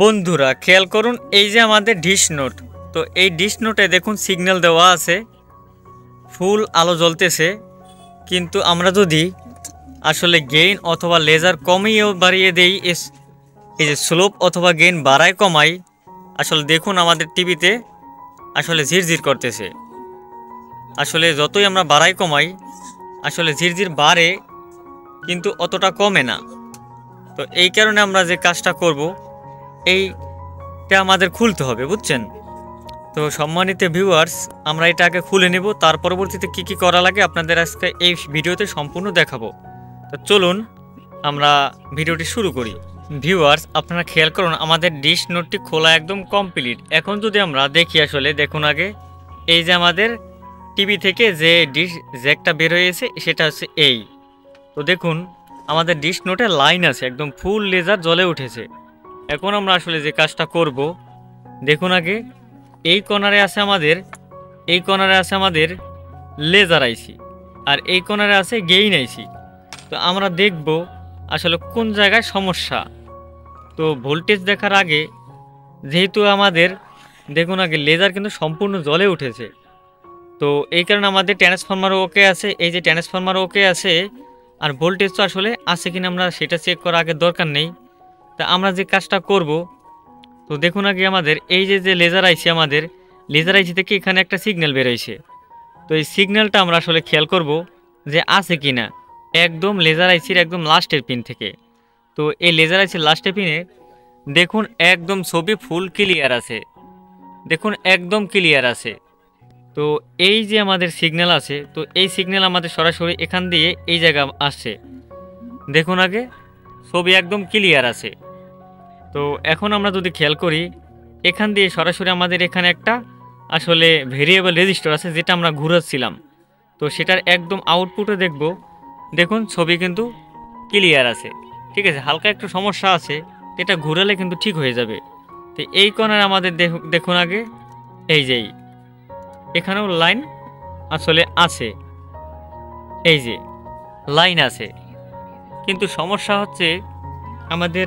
বন্ধুরা খেয়াল করুন, এই যে আমাদের ডিশ নোট, তো এই ডিশ নোটে দেখুন সিগন্যাল দেওয়া আছে, ফুল আলো জ্বলতেছে। কিন্তু আমরা যদি আসলে গেইন অথবা লেজার কমিয়েও বাড়িয়ে দেই, এই যে স্লোপ অথবা গেইন বাড়ায় কমাই, আসলে দেখুন আমাদের টিভিতে আসলে ঝিরঝির করতেছে। আসলে যতই আমরা বাড়াই কমাই আসলে ঝিরঝির বাড়ে, কিন্তু অতটা কমে না। তো এই কারণে আমরা যে কাজটা করব, এইটা আমাদের খুলতে হবে, বুঝছেন? তো সম্মানিত ভিউয়ার্স, আমরা এটা আগে খুলে নেব, তার পরবর্তীতে কি কি করা লাগে আপনাদের আজকে এই ভিডিওতে সম্পূর্ণ দেখাবো। তো চলুন আমরা ভিডিওটি শুরু করি। ভিউয়ার্স, আপনারা খেয়াল করুন, আমাদের ডিশ নোটটি খোলা একদম কমপ্লিট। এখন যদি আমরা দেখি, আসলে দেখুন আগে, এই যে আমাদের টিভি থেকে যে ডিশ জ্যাকটা বের হয়েছে সেটা হচ্ছে এই। তো দেখুন আমাদের ডিশ নোটে লাইন আছে, একদম ফুল লেজার জ্বলে উঠেছে। এখন আমরা আসলে যে কাজটা করব, দেখুন আগে, এই কর্নারে আছে আমাদের লেজার আইসি, আর এই কর্নারে আছে গেইন আইসি। তো আমরা দেখব আসলে কোন জায়গায় সমস্যা। তো ভোল্টেজ দেখার আগে, যেহেতু আমাদের দেখুন আগে লেজার কিন্তু সম্পূর্ণ জ্বলে উঠেছে, তো এই কারণে আমাদের ট্রান্সফরমারও ওকে আছে, এই যে ট্রান্সফরমারও ওকে আছে, আর ভোল্টেজ তো আসলে আছে কিনা আমরা সেটা চেক করার আগে দরকার নেই। তা আমরা যে কাজটা করব, তো দেখুন আগে আমাদের এই যে লেজার আইসি, আমাদের লেজার আইসি থেকে এখানে একটা সিগন্যাল বেরোইছে। তো এই সিগন্যালটা আমরা আসলে খেয়াল করব যে আছে কি না, একদম লেজার আইসির একদম লাস্টের পিন থেকে। তো এই লেজার আইসির লাস্টের পিনে দেখুন একদম ছবি ফুল ক্লিয়ার আছে, দেখুন একদম ক্লিয়ার আছে। তো এই যে আমাদের সিগন্যাল আছে, তো এই সিগন্যাল আমাদের সরাসরি এখান দিয়ে এই জায়গা আসছে, দেখুন আগে ছবি একদম ক্লিয়ার আছে। তো এখন আমরা যদি খেয়াল করি, এখান দিয়ে সরাসরি আমাদের এখানে একটা আসলে ভেরিয়েবল রেজিস্টার আছে, যেটা আমরা ঘুরাচ্ছিলাম। তো সেটার একদম আউটপুটে দেখব, দেখুন ছবি কিন্তু ক্লিয়ার আছে, ঠিক আছে। হালকা একটু সমস্যা আছে, এটা ঘুরালে কিন্তু ঠিক হয়ে যাবে। তো এই কর্নারে আমাদের দেখুন আগে, এই যেই এখানেও লাইন আসলে আছে, এই যে লাইন আছে, কিন্তু সমস্যা হচ্ছে আমাদের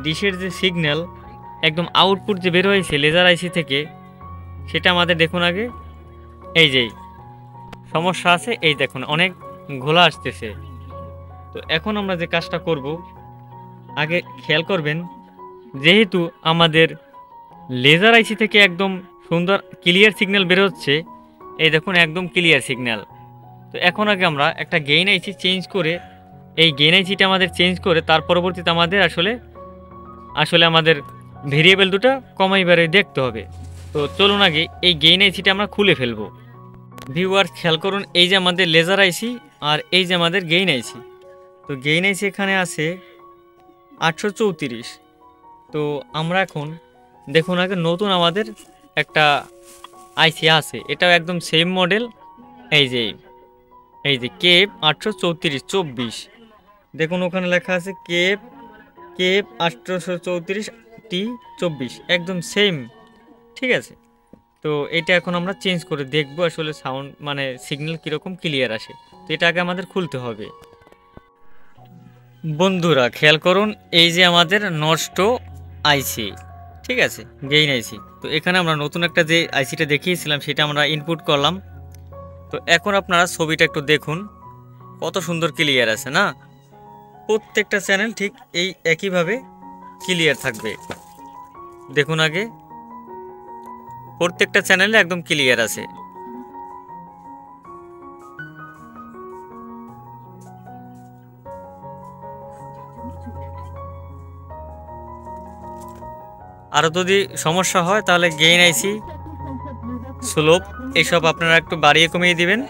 ডিশের যে সিগন্যাল একদম আউটপুট যে বের হয়েছে লেজার আইসি থেকে, সেটা আমাদের দেখুন আগে, এই যেই সমস্যা আছে, এই দেখুন অনেক ঘোলা আসতেছে। তো এখন আমরা যে কাজটা করব, আগে খেয়াল করবেন, যেহেতু আমাদের লেজার আইসি থেকে একদম সুন্দর ক্লিয়ার সিগন্যাল বের হচ্ছে, এই দেখুন একদম ক্লিয়ার সিগন্যাল। তো এখন আগে আমরা একটা গেইন আইসি চেঞ্জ করে, এই গেইন আইসিটা আমাদের চেঞ্জ করে তার পরবর্তীতে আমাদের আসলে আমাদের ভেরিয়েবল দুটো কমাই বাড়াই দেখতে হবে। তো চলুন আগে এই গেইন আইসিটা আমরা খুলে ফেলবো। ভিউয়ার খেয়াল করুন, এই যে আমাদের লেজার আইসি আর এই যে আমাদের গেইন আইসি। তো গেইন আইসি এখানে আছে 834। তো আমরা এখন দেখুন আগে নতুন আমাদের একটা আইসি আছে, এটাও একদম সেম মডেল, এই যে কেপ 834-24। দেখুন ওখানে লেখা আছে কেপ 834T24, একদম সেম, ঠিক আছে। তো এটা এখন আমরা চেঞ্জ করে দেখব আসলে সাউন্ড মানে সিগন্যাল কীরকম ক্লিয়ার আসে। তো এটা আগে আমাদের খুলতে হবে। বন্ধুরা খেয়াল করুন, এই যে আমাদের নষ্ট আইসি, ঠিক আছে, গেইন আইসি। তো এখানে আমরা নতুন একটা যে আইসিটা দেখিয়েছিলাম সেটা আমরা ইনপুট করলাম। তো এখন আপনারা ছবিটা একটু দেখুন, কত সুন্দর ক্লিয়ার আছে না? প্রত্যেকটা চ্যানেল ঠিক এই একইভাবে ক্লিয়ার থাকবে। দেখুন আগে প্রত্যেকটা চ্যানেলে একদম ক্লিয়ার আছে। আরও যদি সমস্যা হয় তাহলে গেইন আইসি, স্লোপ এইসব আপনারা একটু বাড়িয়ে কমিয়ে দিবেন,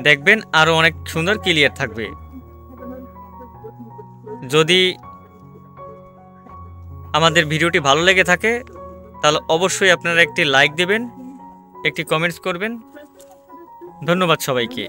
দেখবেন আরও অনেক সুন্দর ক্লিয়ার থাকবে। যদি আমাদের ভিডিওটি ভালো লেগে থাকে তাহলে অবশ্যই আপনারা একটি লাইক দেবেন, একটি কমেন্টস করবেন। ধন্যবাদ সবাইকে।